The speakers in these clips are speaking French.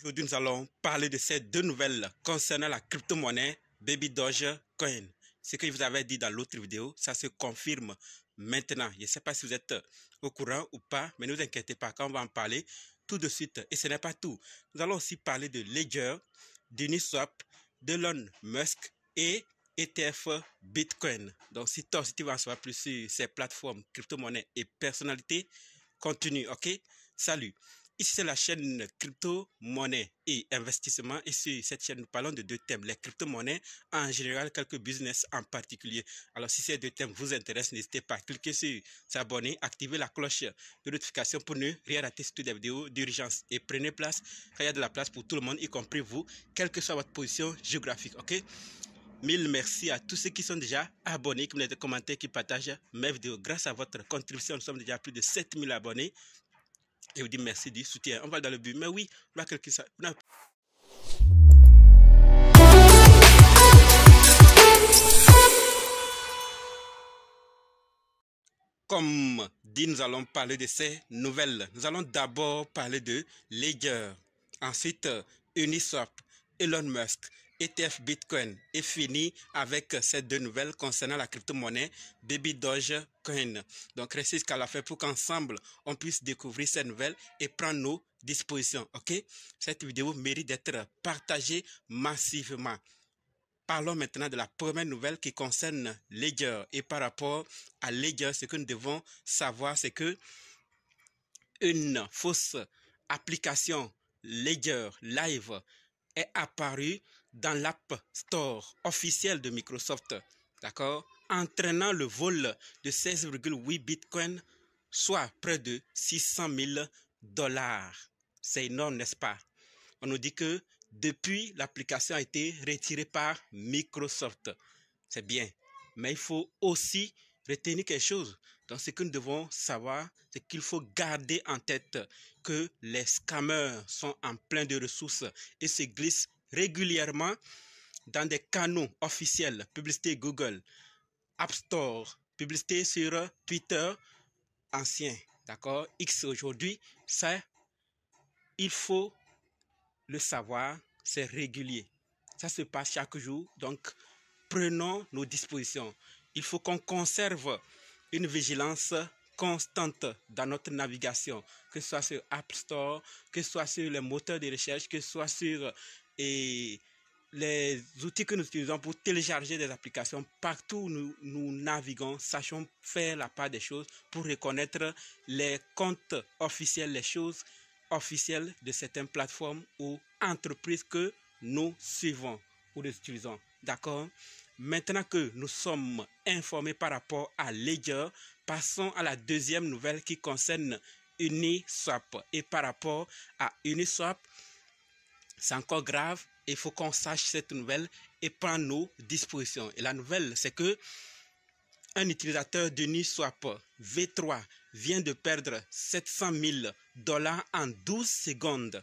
Aujourd'hui, nous allons parler de ces deux nouvelles concernant la crypto-monnaie Baby Dogecoin. Ce que je vous avais dit dans l'autre vidéo, ça se confirme maintenant. Je ne sais pas si vous êtes au courant ou pas, mais ne vous inquiétez pas, quand on va en parler tout de suite. Et ce n'est pas tout. Nous allons aussi parler de Ledger, d'Uniswap, d'Elon Musk et ETF Bitcoin. Donc, si toi aussi tu veux en savoir plus sur ces plateformes crypto-monnaies et personnalités, continue, ok? Salut! Ici, c'est la chaîne crypto-monnaie et investissement. Et sur cette chaîne, nous parlons de deux thèmes, les crypto-monnaies, en général, quelques business en particulier. Alors, si ces deux thèmes vous intéressent, n'hésitez pas à cliquer sur s'abonner, activer la cloche de notification pour ne rien rater sur toutes les vidéos d'urgence. Et prenez place, car il y a de la place pour tout le monde, y compris vous, quelle que soit votre position géographique, ok? Mille merci à tous ceux qui sont déjà abonnés, qui me laissent des commentaires, qui partagent mes vidéos. Grâce à votre contribution, nous sommes déjà à plus de 7000 abonnés. Et vous dis merci du soutien. On va dans le but. Mais oui, on va quelque chose. Comme dit, nous allons parler de ces nouvelles. Nous allons d'abord parler de Ledger. Ensuite, Uniswap, Elon Musk, ETF Bitcoin. Et fini avec ces deux nouvelles concernant la crypto-monnaie Baby Dogecoin. Donc, restez jusqu'à la fin pour qu'ensemble, on puisse découvrir ces nouvelles et prendre nos dispositions. Ok? Cette vidéo mérite d'être partagée massivement. Parlons maintenant de la première nouvelle qui concerne Ledger. Et par rapport à Ledger, ce que nous devons savoir, c'est que une fausse application Ledger Live est apparue dans l'App Store officiel de Microsoft, d'accord, entraînant le vol de 16,8 bitcoins, soit près de 600 000 $. C'est énorme, n'est-ce pas? On nous dit que depuis, l'application a été retirée par Microsoft. C'est bien. Mais il faut aussi retenir quelque chose. Donc, ce que nous devons savoir, c'est qu'il faut garder en tête que les scammers sont en plein de ressources et se glissent régulièrement dans des canaux officiels, publicité Google, App Store, publicité sur Twitter, ancien, d'accord, X aujourd'hui, ça, il faut le savoir, c'est régulier. Ça se passe chaque jour. Donc, prenons nos dispositions. Il faut qu'on conserve une vigilance constante dans notre navigation, que ce soit sur App Store, que ce soit sur les moteurs de recherche, que ce soit sur les outils que nous utilisons pour télécharger des applications. Partout où nous naviguons, sachons faire la part des choses pour reconnaître les comptes officiels, les choses officielles de certaines plateformes ou entreprises que nous suivons ou nous utilisons. D'accord? Maintenant que nous sommes informés par rapport à Ledger, passons à la deuxième nouvelle qui concerne Uniswap. Et par rapport à Uniswap, c'est encore grave. Il faut qu'on sache cette nouvelle et prendre nos dispositions. Et la nouvelle, c'est que un utilisateur d'Uniswap V3 vient de perdre 700 000 $ en 12 secondes.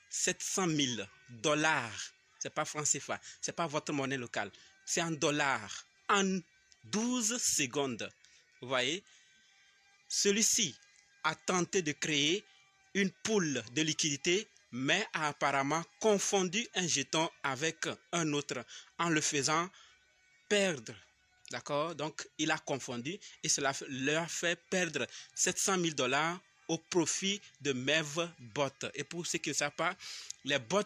700 000 $. Ce n'est pas franc CFA, ce n'est pas votre monnaie locale. C'est en dollars. En 12 secondes. Vous voyez? Celui-ci a tenté de créer une poule de liquidité, mais a apparemment confondu un jeton avec un autre en le faisant perdre. D'accord? Donc, il a confondu et cela leur fait perdre 700 000 $ au profit de MEVBot. Et pour ceux qui ne savent pas, les bots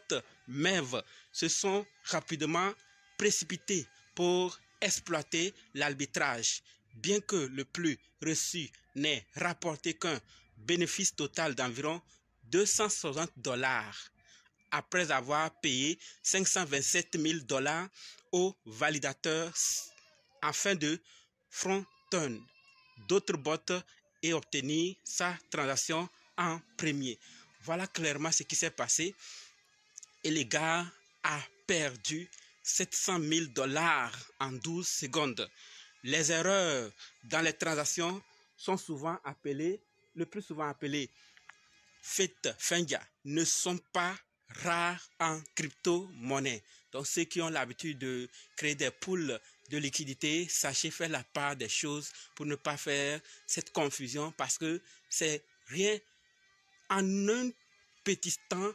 MEV se sont rapidement précipités pour exploiter l'arbitrage. Bien que le plus reçu n'ait rapporté qu'un bénéfice total d'environ 260 $, après avoir payé 527 000 $ aux validateurs afin de front-turn d'autres bots et obtenir sa transaction en premier. Voilà clairement ce qui s'est passé. Et le gars a perdu 700 000 $ en 12 secondes. Les erreurs dans les transactions sont souvent appelées, le plus souvent appelées Fenja, ne sont pas rares en crypto-monnaie. Donc ceux qui ont l'habitude de créer des poules de liquidité, sachez faire la part des choses pour ne pas faire cette confusion parce que c'est rien. En un petit temps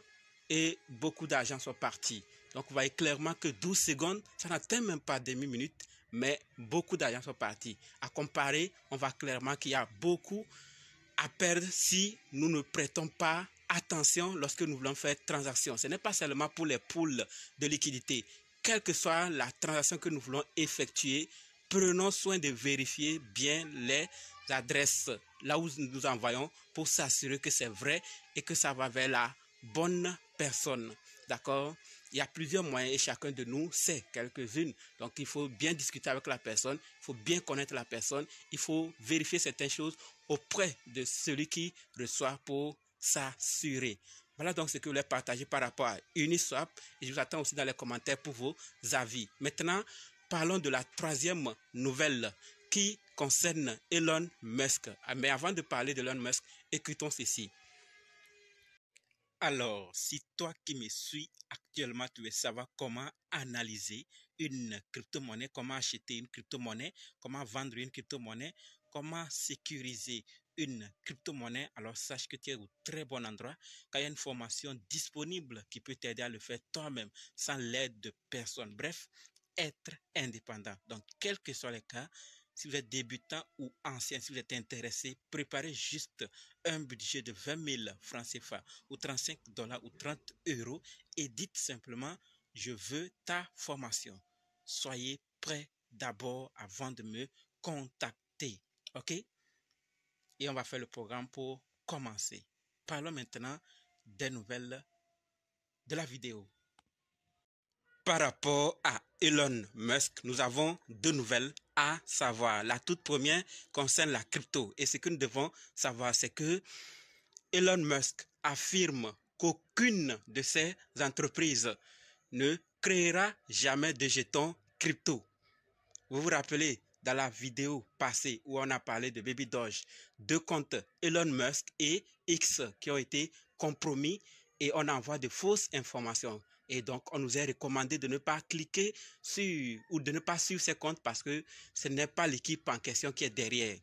et beaucoup d'argent sont partis. Donc, vous voyez clairement que 12 secondes, ça n'atteint même pas demi-minute, mais beaucoup d'argent sont partis. À comparer, on voit clairement qu'il y a beaucoup à perdre si nous ne prêtons pas attention lorsque nous voulons faire transaction. Ce n'est pas seulement pour les pools de liquidité. Quelle que soit la transaction que nous voulons effectuer, prenons soin de vérifier bien les adresses là où nous envoyons pour s'assurer que c'est vrai et que ça va vers la bonne personne. D'accord? Il y a plusieurs moyens et chacun de nous sait quelques-unes. Donc, il faut bien discuter avec la personne, il faut bien connaître la personne, il faut vérifier certaines choses auprès de celui qui reçoit pour s'assurer. Voilà donc ce que je voulais partager par rapport à Uniswap et je vous attends aussi dans les commentaires pour vos avis. Maintenant, parlons de la troisième nouvelle qui concerne Elon Musk. Mais avant de parler d'Elon Musk, écoutons ceci. Alors, si toi qui me suis actuellement, tu veux savoir comment analyser une crypto-monnaie, comment acheter une crypto-monnaie, comment vendre une crypto-monnaie, comment sécuriser une crypto-monnaie, alors sache que tu es au très bon endroit, car il y a une formation disponible qui peut t'aider à le faire toi-même sans l'aide de personne. Bref, être indépendant. Donc, quel que soit le cas, si vous êtes débutant ou ancien, si vous êtes intéressé, préparez juste un budget de 20 000 francs CFA ou 35 $ ou 30 € et dites simplement, je veux ta formation. Soyez prêts d'abord avant de me contacter. OK? Et on va faire le programme pour commencer. Parlons maintenant des nouvelles de la vidéo. Par rapport à Elon Musk, nous avons deux nouvelles à savoir. La toute première concerne la crypto. Et ce que nous devons savoir, c'est que Elon Musk affirme qu'aucune de ces entreprises ne créera jamais de jetons crypto. Vous vous rappelez, dans la vidéo passée où on a parlé de Baby Doge, deux comptes Elon Musk et X qui ont été compromis et on envoie de fausses informations. Et donc, on nous a recommandé de ne pas cliquer sur ou de ne pas suivre ces comptes parce que ce n'est pas l'équipe en question qui est derrière.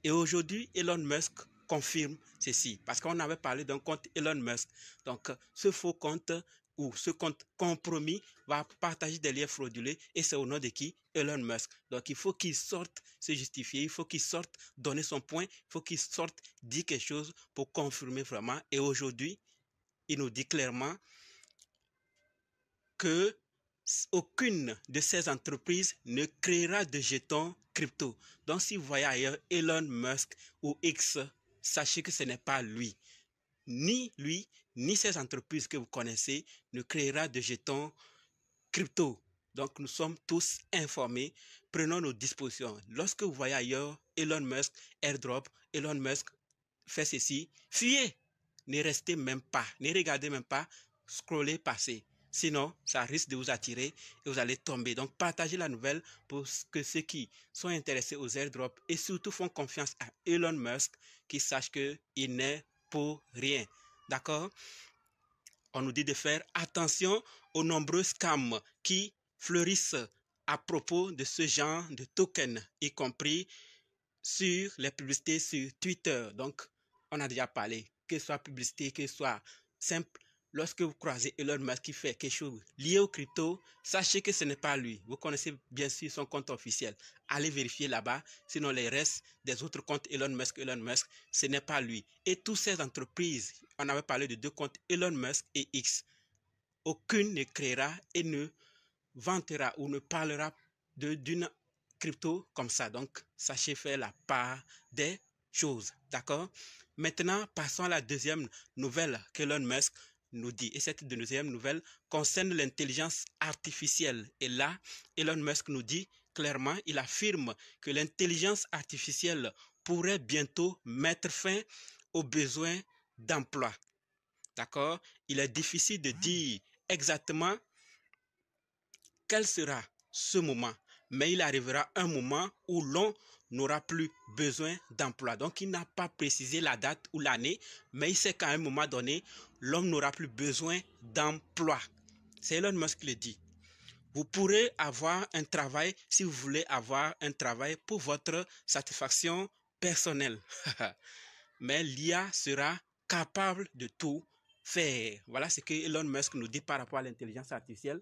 Et aujourd'hui, Elon Musk confirme ceci parce qu'on avait parlé d'un compte Elon Musk. Donc, ce faux compte ou ce compte compromis va partager des liens frauduleux et c'est au nom de qui? Elon Musk. Donc, il faut qu'il sorte se justifier, il faut qu'il sorte donner son point, il faut qu'il sorte dire quelque chose pour confirmer vraiment. Et aujourd'hui, il nous dit clairement que aucune de ces entreprises ne créera de jetons crypto. Donc, si vous voyez ailleurs Elon Musk ou X, sachez que ce n'est pas lui. Ni lui, ni ces entreprises que vous connaissez ne créera de jetons crypto. Donc, nous sommes tous informés. Prenons nos dispositions. Lorsque vous voyez ailleurs Elon Musk, airdrop, Elon Musk fait ceci, fuyez. Ne restez même pas, ne regardez même pas, scrollez, passez. Sinon, ça risque de vous attirer et vous allez tomber. Donc, partagez la nouvelle pour que ceux qui sont intéressés aux airdrops et surtout font confiance à Elon Musk, qu'ils sachent qu'il n'est pour rien. D'accord? On nous dit de faire attention aux nombreux scams qui fleurissent à propos de ce genre de tokens, y compris sur les publicités sur Twitter. Donc, on a déjà parlé, que ce soit publicité, que ce soit simple. Lorsque vous croisez Elon Musk qui fait quelque chose lié au crypto, sachez que ce n'est pas lui. Vous connaissez bien sûr son compte officiel. Allez vérifier là-bas. Sinon, les restes des autres comptes Elon Musk, ce n'est pas lui. Et toutes ces entreprises, on avait parlé de deux comptes Elon Musk et X. Aucune ne créera et ne vantera ou ne parlera d'une crypto comme ça. Donc, sachez faire la part des choses. D'accord? Maintenant, passons à la deuxième nouvelle qu'Elon Musk nous dit. Et cette deuxième nouvelle concerne l'intelligence artificielle. Et là, Elon Musk nous dit clairement, il affirme que l'intelligence artificielle pourrait bientôt mettre fin aux besoins d'emploi. D'accord? Il est difficile de dire exactement quel sera ce moment, mais il arrivera un moment où l'on n'aura plus besoin d'emploi. Donc, il n'a pas précisé la date ou l'année, mais il sait qu'à un moment donné, l'homme n'aura plus besoin d'emploi. C'est Elon Musk qui le dit. Vous pourrez avoir un travail si vous voulez avoir un travail pour votre satisfaction personnelle. Mais l'IA sera capable de tout faire. Voilà ce que Elon Musk nous dit par rapport à l'intelligence artificielle.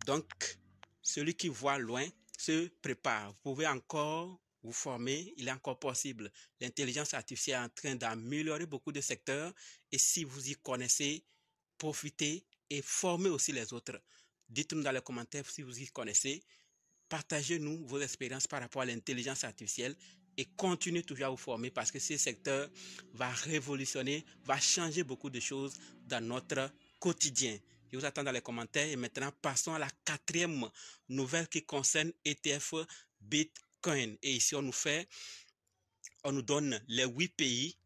Donc, celui qui voit loin se prépare. Vous pouvez encore vous former, il est encore possible. L'intelligence artificielle est en train d'améliorer beaucoup de secteurs et si vous y connaissez, profitez et formez aussi les autres. Dites-nous dans les commentaires si vous y connaissez. Partagez-nous vos expériences par rapport à l'intelligence artificielle et continuez toujours à vous former parce que ce secteur va révolutionner, va changer beaucoup de choses dans notre quotidien. Je vous attends dans les commentaires et maintenant passons à la 4e nouvelle qui concerne ETF Bitcoin. Et ici on nous donne les 8 pays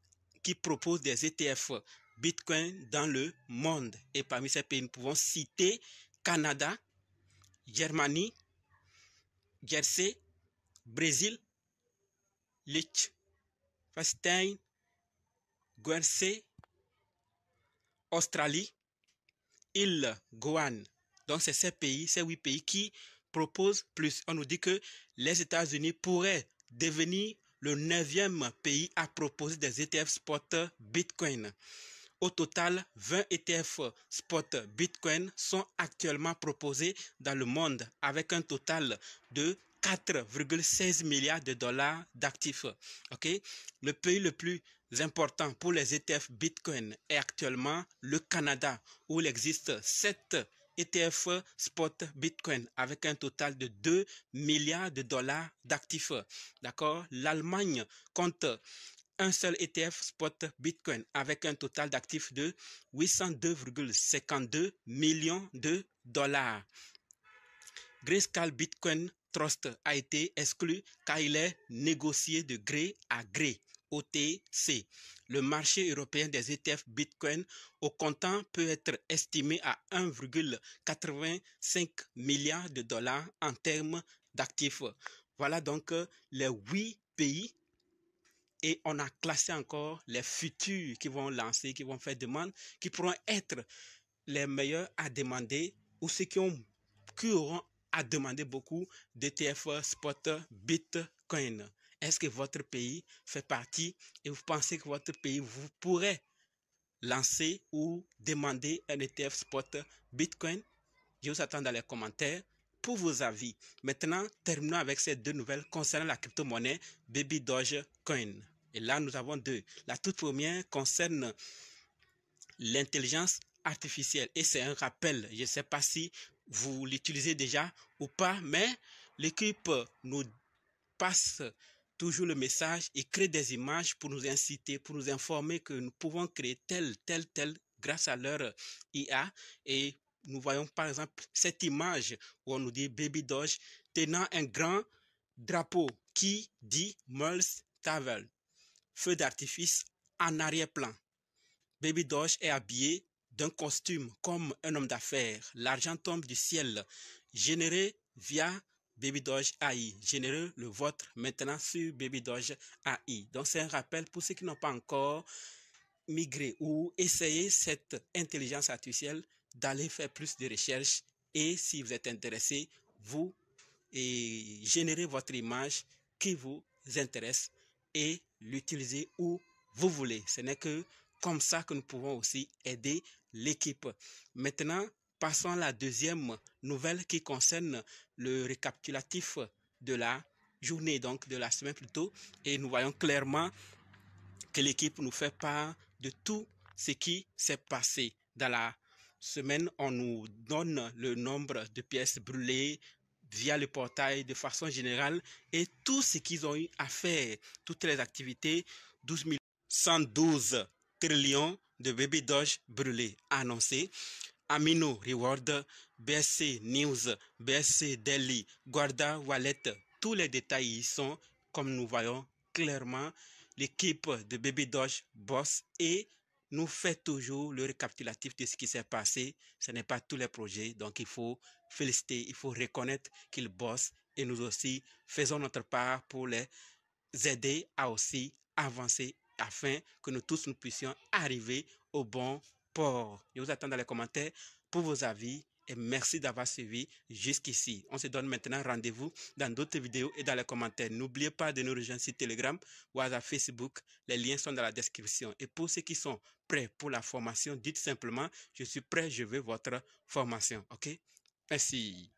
qui proposent des ETF Bitcoin dans le monde. Et parmi ces pays, nous pouvons citer Canada, Germanie, Jersey, Brésil, Liechtenstein, Guernsey, Australie, île Guam. Donc c'est ces pays, ces 8 pays qui proposent plus. On nous dit que les États-Unis pourraient devenir le 9e pays à proposer des ETF spot Bitcoin. Au total, 20 ETF spot Bitcoin sont actuellement proposés dans le monde avec un total de 4,16 milliards de dollars d'actifs. Okay? Le pays le plus important pour les ETF Bitcoin est actuellement le Canada, où il existe 7 ETF spot Bitcoin avec un total de 2 milliards de dollars d'actifs. D'accord? L'Allemagne compte un seul ETF spot Bitcoin avec un total d'actifs de 802,52 millions de dollars. Grayscale Bitcoin Trust a été exclu car il est négocié de gré à gré, OTC. Le marché européen des ETF Bitcoin au comptant peut être estimé à 1,85 milliard de dollars en termes d'actifs. Voilà donc les 8 pays. Et on a classé encore les futurs qui vont lancer, qui vont faire demande, qui pourront être les meilleurs à demander ou ceux qui auront à demander beaucoup d'ETF spot Bitcoin. Est-ce que votre pays fait partie et vous pensez que votre pays vous pourrait lancer ou demander un ETF spot Bitcoin? Je vous attends dans les commentaires pour vos avis. Maintenant, terminons avec ces 2 nouvelles concernant la crypto-monnaie Baby Dogecoin. Et là, nous avons 2. La toute première concerne l'intelligence artificielle. Et c'est un rappel. Je ne sais pas si vous l'utilisez déjà ou pas, mais l'équipe nous passe toujours le message et crée des images pour nous inciter, pour nous informer que nous pouvons créer tel grâce à leur IA. Et nous voyons par exemple cette image où on nous dit Baby Doge tenant un grand drapeau qui dit Mul's Tavern. Feu d'artifice en arrière-plan. Baby Doge est habillé d'un costume comme un homme d'affaires. L'argent tombe du ciel, généré via Baby Doge AI. Générez le vôtre maintenant sur Baby Doge AI. Donc c'est un rappel pour ceux qui n'ont pas encore migré ou essayé cette intelligence artificielle d'aller faire plus de recherches et si vous êtes intéressé, vous générez votre image qui vous intéresse et l'utiliser où vous voulez. Ce n'est que comme ça que nous pouvons aussi aider l'équipe. Maintenant, passons à la deuxième nouvelle qui concerne le récapitulatif de la journée, donc de la semaine plutôt. Et nous voyons clairement que l'équipe nous fait part de tout ce qui s'est passé dans la semaine. On nous donne le nombre de pièces brûlées via le portail de façon générale et tout ce qu'ils ont eu à faire, toutes les activités, 112 trillions de Baby Doge brûlés annoncés. Amino Reward, BSC News, BSC Daily, Guarda Wallet, tous les détails y sont, comme nous voyons clairement, l'équipe de Baby Doge bosse et nous fait toujours le récapitulatif de ce qui s'est passé. Ce n'est pas tous les projets, donc il faut féliciter, il faut reconnaître qu'ils bossent et nous aussi faisons notre part pour les aider à aussi avancer afin que nous tous nous puissions arriver au bon port. Je vous attends dans les commentaires pour vos avis et merci d'avoir suivi jusqu'ici. On se donne maintenant rendez-vous dans d'autres vidéos et dans les commentaires. N'oubliez pas de nous rejoindre sur Telegram, WhatsApp, Facebook. Les liens sont dans la description. Et pour ceux qui sont prêts pour la formation, dites simplement, je suis prêt, je veux votre formation. OK? Merci.